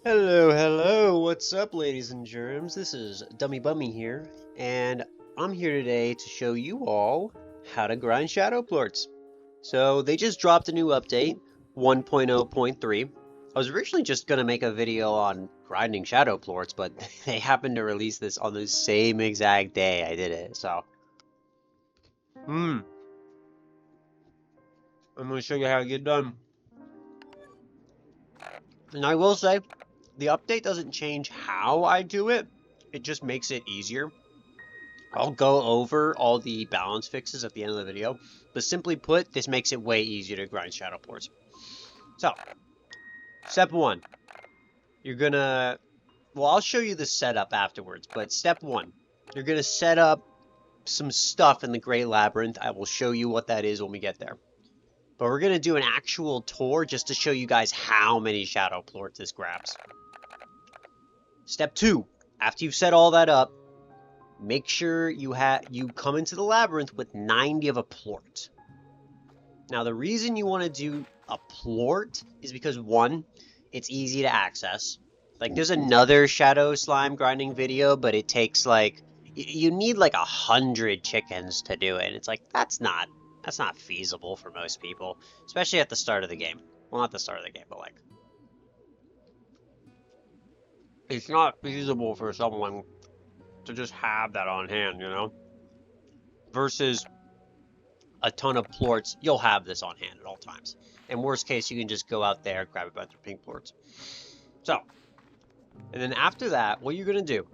Hello, hello, what's up, ladies and germs? This is Dummy Bummy here, and I'm here today to show you all how to grind shadow plorts. So, they just dropped a new update, 1.0.3. I was originally just gonna make a video on grinding shadow plorts, but they happened to release this on the same exact day I did it, so. I'm gonna show you how to get done. And I will say, the update doesn't change how I do it, it just makes it easier. I'll go over all the balance fixes at the end of the video, but simply put, this makes it way easier to grind shadow plorts. So, step one, you're gonna, well, I'll show you the setup afterwards, but step one, you're gonna set up some stuff in the Great Labyrinth. I will show you what that is when we get there. But we're gonna do an actual tour just to show you guys how many shadow plorts this grabs. Step two, after you've set all that up, make sure you come into the labyrinth with 90 of a plort. Now, the reason you want to do a plort is because, one, it's easy to access. Like, there's another shadow slime grinding video, but it takes, like, you need, like, 100 chickens to do it. It's like, that's not feasible for most people, especially at the start of the game. Well, not the start of the game, but, like, it's not feasible for someone to just have that on hand, you know? Versus a ton of plorts, you'll have this on hand at all times. In worst case, you can just go out there, grab a bunch of pink plorts. So, and then after that, what you're going to do,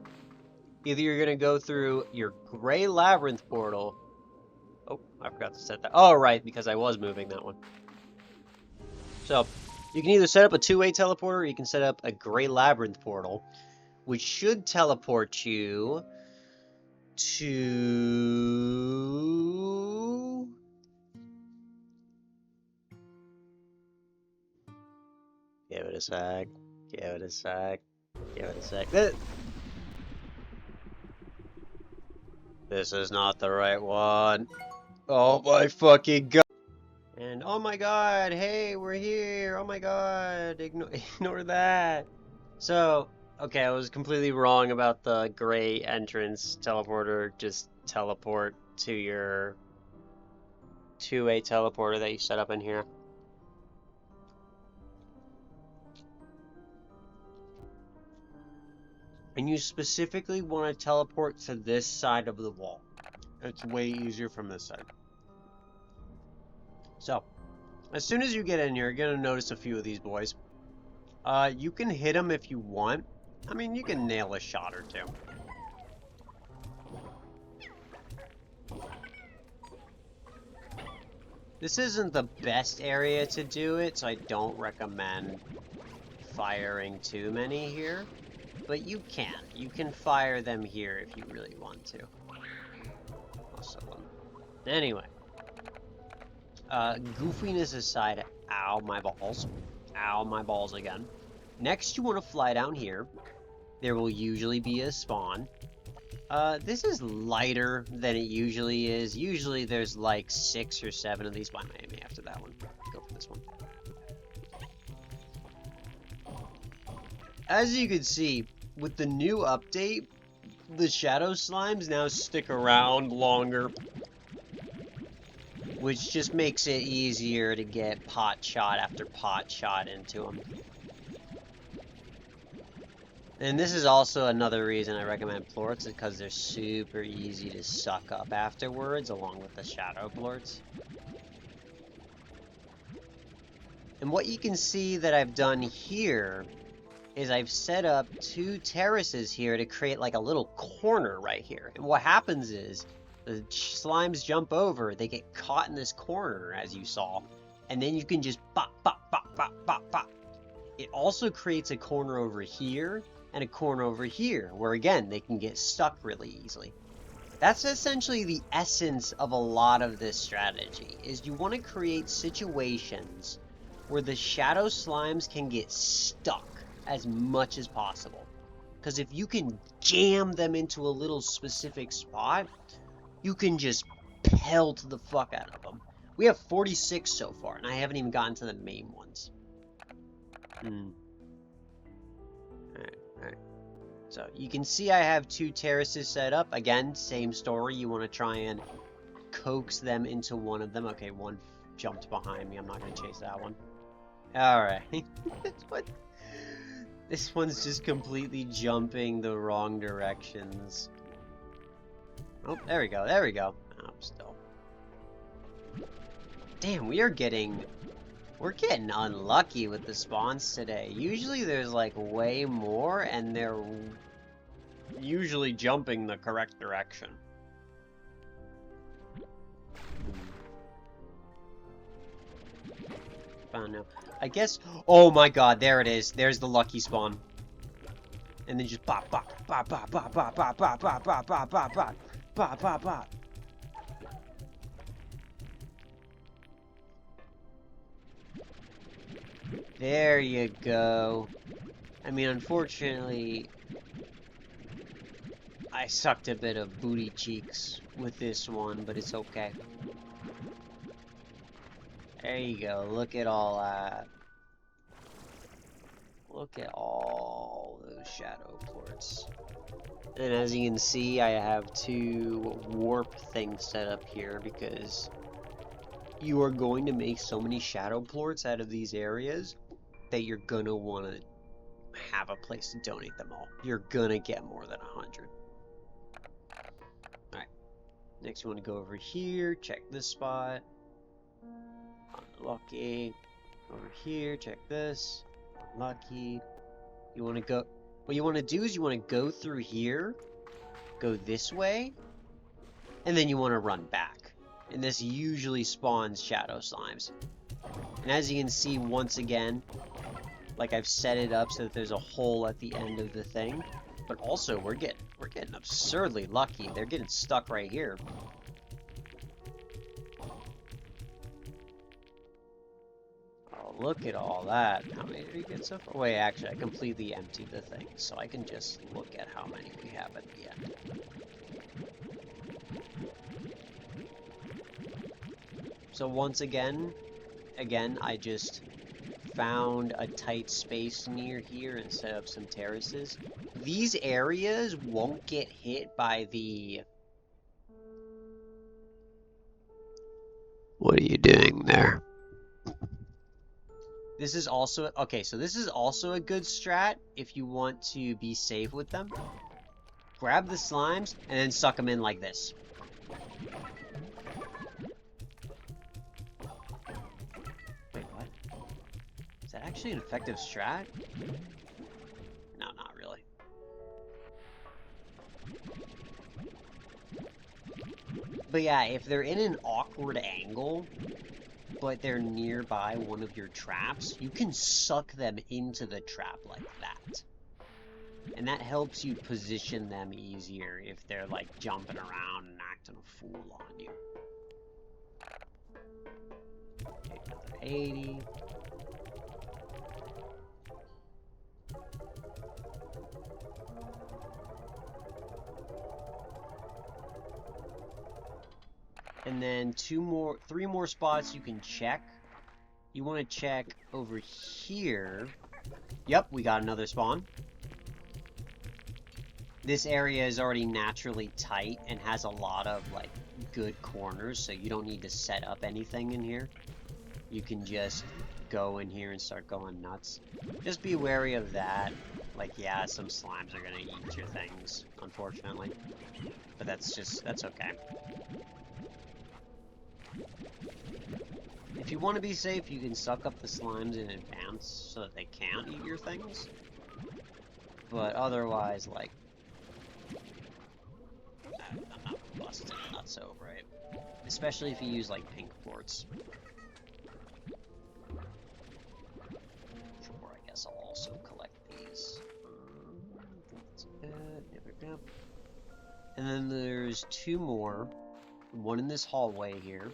either you're going to go through your gray labyrinth portal. Oh, I forgot to set that. Oh, right, because I was moving that one. So, you can either set up a two-way teleporter, or you can set up a gray labyrinth portal, which should teleport you to... Give it a sec. Give it a sec. Give it a sec. This is not the right one. Oh my fucking god. And oh my god, hey, we're here. Oh my god, ignore that. So, okay, I was completely wrong about the gray entrance teleporter. Just teleport to your two-way teleporter that you set up in here. And you specifically want to teleport to this side of the wall. It's way easier from this side. So, as soon as you get in here, you're going to notice a few of these boys. You can hit them if you want. I mean, you can nail a shot or two. This isn't the best area to do it, so I don't recommend firing too many here. But you can. You can fire them here if you really want to. Most of them. Anyway. Goofiness aside, ow, my balls. Ow, my balls again. Next, you want to fly down here. There will usually be a spawn. This is lighter than it usually is. Usually there's like 6 or 7 of these. Why am I aiming after that one? Go for this one. As you can see, with the new update, the shadow slimes now stick around longer, which just makes it easier to get pot shot after pot shot into them. And this is also another reason I recommend plorts, is because they're super easy to suck up afterwards, along with the shadow plorts. And what you can see that I've done here is I've set up 2 terraces here to create like a little corner right here. And what happens is, the slimes jump over, they get caught in this corner, as you saw, and then you can just bop, bop, bop, bop, bop, bop. It also creates a corner over here, and a corner over here, where again, they can get stuck really easily. That's essentially the essence of a lot of this strategy, is you want to create situations where the shadow slimes can get stuck as much as possible. Because if you can jam them into a little specific spot, you can just pelt the fuck out of them. We have 46 so far, and I haven't even gotten to the main ones. So you can see I have 2 terraces set up. Again, same story. You want to try and coax them into one of them. Okay, one jumped behind me. I'm not going to chase that one. Alright. This one's just completely jumping the wrong directions. Oh, there we go. There we go. Oh, still. Damn, we're getting unlucky with the spawns today. Usually there's like way more and they're usually jumping the correct direction. Found now. I guess, oh my god, there it is. There's the lucky spawn. And then just bop, bop, bop, bop, bop, bop, bop, bop, bop, bop, bop, bop, bop, bop, bop, bop. There you go. I mean, unfortunately, I sucked a bit of booty cheeks with this one, but it's okay. There you go. Look at all that. Look at all those shadow plorts. And as you can see, I have 2 warp things set up here because you are going to make so many shadow plorts out of these areas that you're gonna want to have a place to donate them all. You're gonna get more than 100. Alright. Next you want to go over here, check this spot. Unlucky. Over here, check this. Unlucky. You want to go... What you want to do is you want to go through here, go this way, and then you want to run back. And this usually spawns shadow slimes. And as you can see, once again, like I've set it up so that there's a hole at the end of the thing. But also, we're getting absurdly lucky. They're getting stuck right here. Oh, look at all that. How many did we get so far? Wait, actually, I completely emptied the thing, so I can just look at how many we have at the end. So once again, I just found a tight space near here and set up some terraces. These areas won't get hit by the... What are you doing there? This is also... Okay, so this is also a good strat if you want to be safe with them. Grab the slimes and then suck them in like this. Is that actually an effective strat? No, not really. But yeah, if they're in an awkward angle, but they're nearby one of your traps, you can suck them into the trap like that. And that helps you position them easier if they're like jumping around and acting a fool on you. Okay, another 80. And then 3 more spots you can check. You want to check over here. Yep, we got another spawn. This area is already naturally tight and has a lot of like good corners, so you don't need to set up anything in here. You can just go in here and start going nuts. Just be wary of that. Like, yeah, some slimes are gonna eat your things, unfortunately. But that's okay. If you want to be safe, you can suck up the slimes in advance so that they can't eat your things. But otherwise, like, I'm not busting nuts over it. Especially if you use, like, pink plorts. Sure, I guess I'll also collect these. That's it. There we go. And then there's 2 more. One in this hallway here.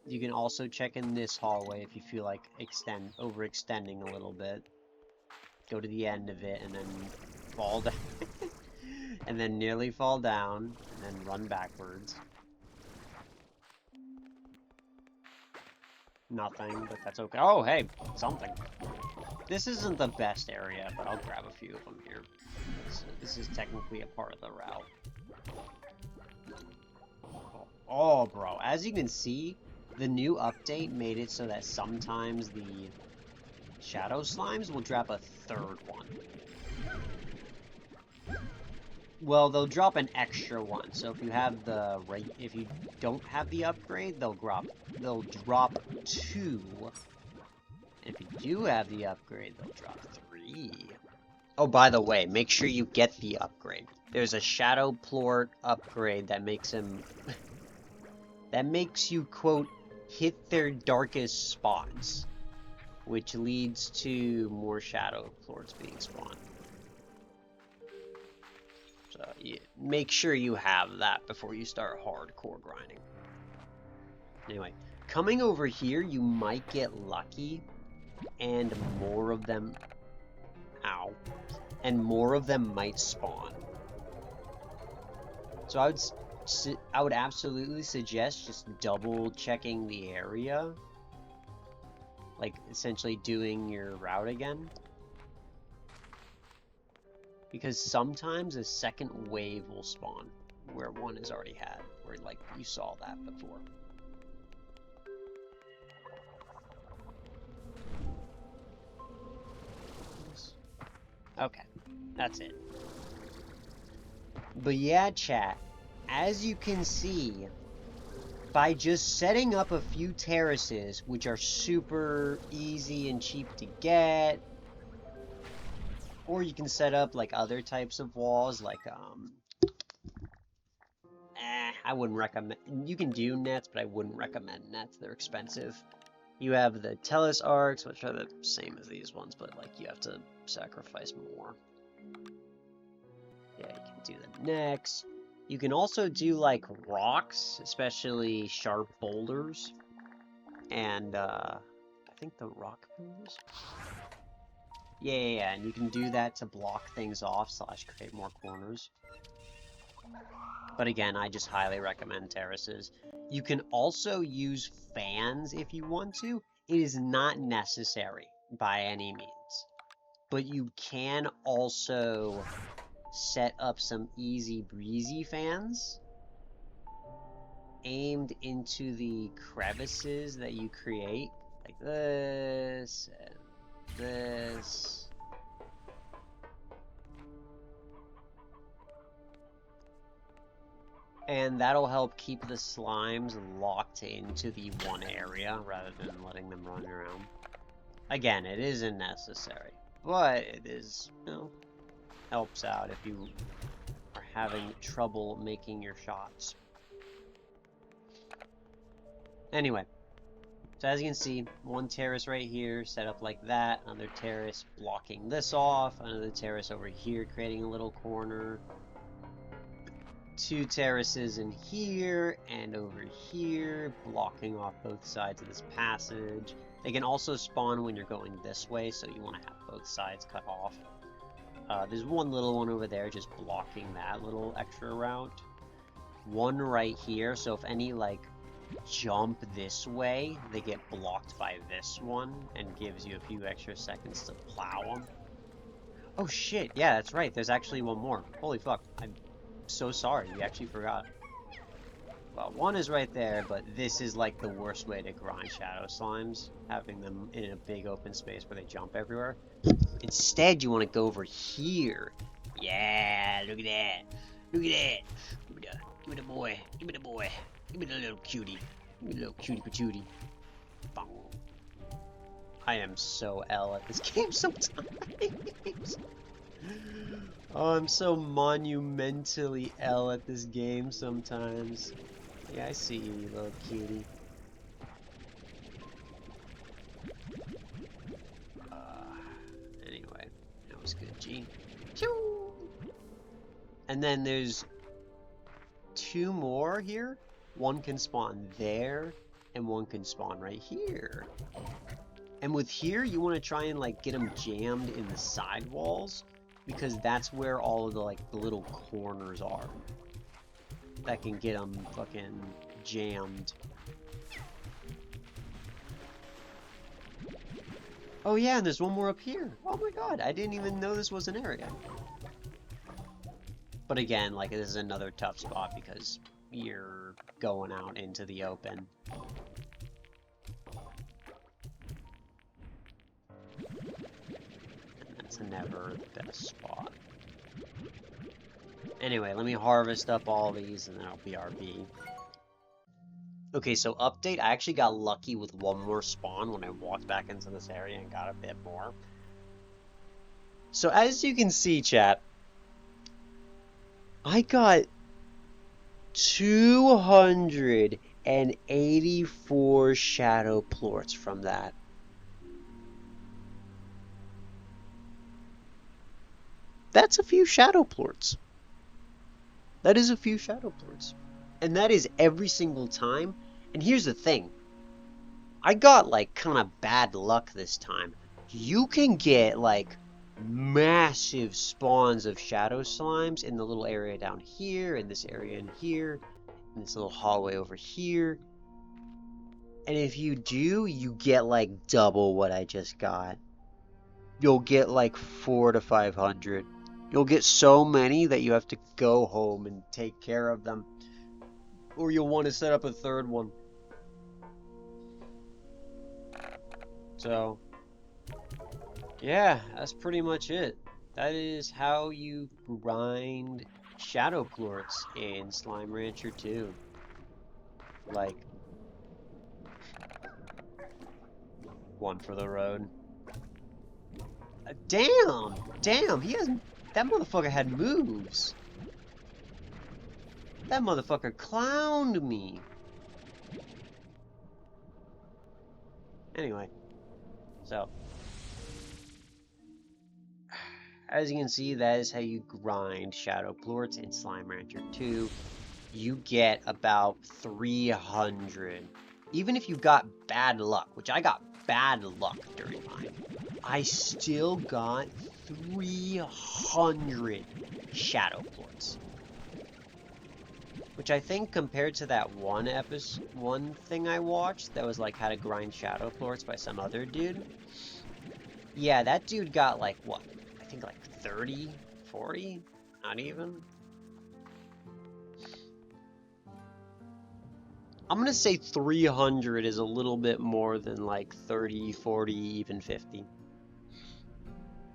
You can also check in this hallway if you feel like overextending a little bit. Go to the end of it and then fall down. And then nearly fall down and then run backwards. Nothing, but that's okay. Oh, hey, something. This isn't the best area, but I'll grab a few of them here. So this is technically a part of the route. Oh, bro. As you can see, the new update made it so that sometimes the shadow slimes will drop a third one. Well, they'll drop an extra one. So if you have the if you don't have the upgrade, they'll drop 2. And if you do have the upgrade, they'll drop 3. Oh, by the way, make sure you get the upgrade. There's a shadow plort upgrade that makes him that makes you, quote, hit their darkest spots, which leads to more shadow plorts being spawned. So yeah, make sure you have that before you start hardcore grinding. Anyway, coming over here, you might get lucky, and more of them... Ow. And more of them might spawn. So I would absolutely suggest just double checking the area. Like, essentially doing your route again. Because sometimes a second wave will spawn where one is already had, where like you saw that before. Okay, that's it. But yeah, chat, as you can see, by just setting up a few terraces, which are super easy and cheap to get, or you can set up like other types of walls, like I wouldn't recommend. You can do nets, but I wouldn't recommend nets. They're expensive. You have the Tellus arcs, which are the same as these ones, but like you have to sacrifice more. Yeah, you can do the necks. You can also do like rocks, especially sharp boulders, and I think the rock pillars. Yeah, and you can do that to block things off / create more corners. But again, I just highly recommend terraces. You can also use fans if you want to. It is not necessary by any means. But you can also set up some easy breezy fans aimed into the crevices that you create. Like this, and this. And that'll help keep the slimes locked into the one area rather than letting them run around. Again, it isn't necessary, but it is, you know, helps out if you are having trouble making your shots. Anyway, so as you can see, one terrace right here set up like that, another terrace blocking this off, another terrace over here creating a little corner. 2 terraces in here and over here, blocking off both sides of this passage. They can also spawn when you're going this way, so you want to have both sides cut off. There's one little one over there just blocking that little extra route. One right here, so if any like jump this way, they get blocked by this one and gives you a few extra seconds to plow them. Oh shit, yeah, that's right, there's actually one more. Holy fuck, I'm so sorry, we actually forgot. Well, one is right there, but this is like the worst way to grind shadow slimes, having them in a big open space where they jump everywhere. Instead, you want to go over here. Yeah, look at that. Look at that. Give me the boy. Give me the boy. Give me the little cutie. Give me the little cutie patootie. Bong. I am so L at this game sometimes. Oh, I'm so monumentally L at this game sometimes. Yeah, I see you, you little cutie. Anyway, that was good, G. Pew! And then there's 2 more here. One can spawn there, and one can spawn right here. And with here, you want to try and like get them jammed in the side walls, because that's where all of the like the little corners are that can get them fucking jammed. Oh yeah, and there's one more up here. Oh my god, I didn't even know this was an area. But again, like, this is another tough spot because you're going out into the open. And that's never the best spot. Anyway, let me harvest up all these and then I'll BRB. Okay, so update, I actually got lucky with one more spawn when I walked back into this area and got a bit more. So as you can see, chat, I got 284 shadow plorts from that. That's a few shadow plorts. That is a few shadow plorts. And that is every single time. And here's the thing. I got like kind of bad luck this time. You can get like massive spawns of shadow slimes in the little area down here, in this area in here, in this little hallway over here. And if you do, you get like double what I just got. You'll get like 400 to 500. You'll get so many that you have to go home and take care of them. Or you'll want to set up a third one. So, yeah, that's pretty much it. That is how you grind shadow plorts in Slime Rancher 2. Like, one for the road. Damn, he hasn't. That motherfucker had moves. That motherfucker clowned me. Anyway, so as you can see, that is how you grind shadow plorts in Slime Rancher 2. You get about 300. Even if you got bad luck, which I got bad luck during mine, I still got 300 shadow plorts. Which I think compared to that one thing I watched that was like how to grind shadow plorts by some other dude. Yeah, that dude got like what? I think like 30, 40? Not even. I'm gonna say 300 is a little bit more than like 30, 40, even 50.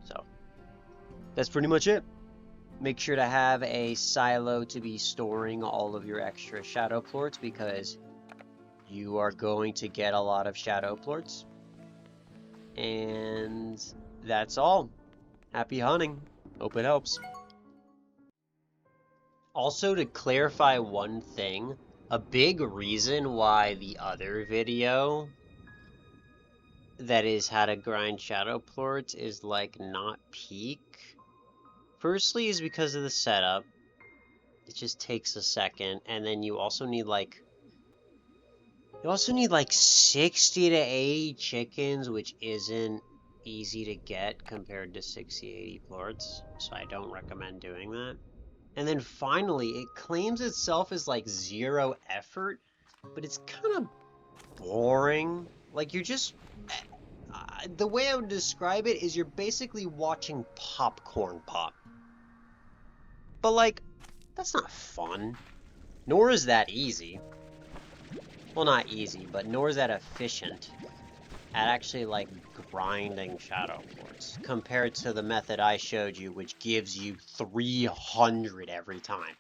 So, that's pretty much it. Make sure to have a silo to be storing all of your extra shadow plorts because you are going to get a lot of shadow plorts. And that's all. Happy hunting. Hope it helps. Also, to clarify one thing, a big reason why the other video that is how to grind shadow plorts is like not peak. Firstly is because of the setup. It just takes a second, and then you also need like 60 to 80 chickens, which isn't easy to get compared to 60-80 plorts, so I don't recommend doing that. And then finally, it claims itself as like 0 effort, but it's kind of boring. Like, you're just... the way I would describe it is you're basically watching popcorn pop. But like, that's not fun. Nor is that easy. Well, not easy, but nor is that efficient at actually like grinding shadow plorts compared to the method I showed you, which gives you 300 every time.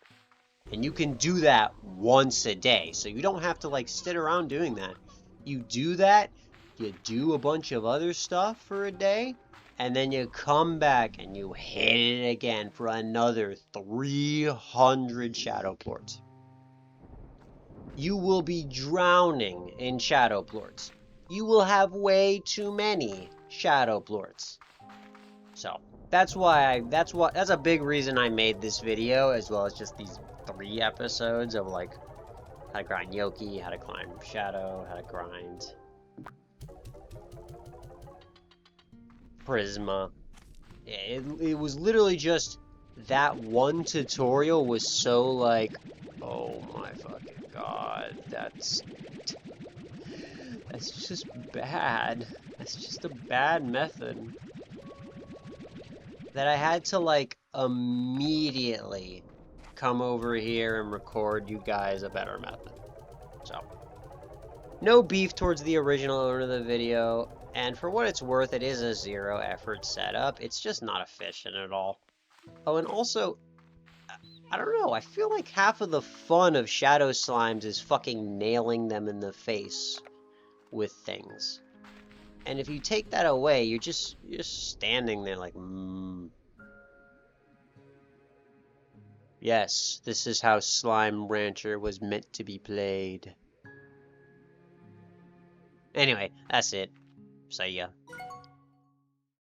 And you can do that once a day, so you don't have to like sit around doing that. You do that, you do a bunch of other stuff for a day, and then you come back and you hit it again for another 300 shadow plorts. You will be drowning in shadow plorts. You will have way too many shadow plorts. So that's a big reason I made this video, as well as just these 3 episodes of like how to grind Yoki, how to climb shadow, how to grind Prisma. It was literally just that one tutorial was so like, oh my fucking god, that's just bad. That's just a bad method that I had to like immediately come over here and record you guys a better method. So, no beef towards the original owner of the video, and for what it's worth, it is a zero effort setup. It's just not efficient at all. Oh, and also, I don't know, I feel like half of the fun of Shadow Slimes is fucking nailing them in the face with things. And if you take that away, you're just standing there like, Yes, this is how Slime Rancher was meant to be played. Anyway, that's it. See ya.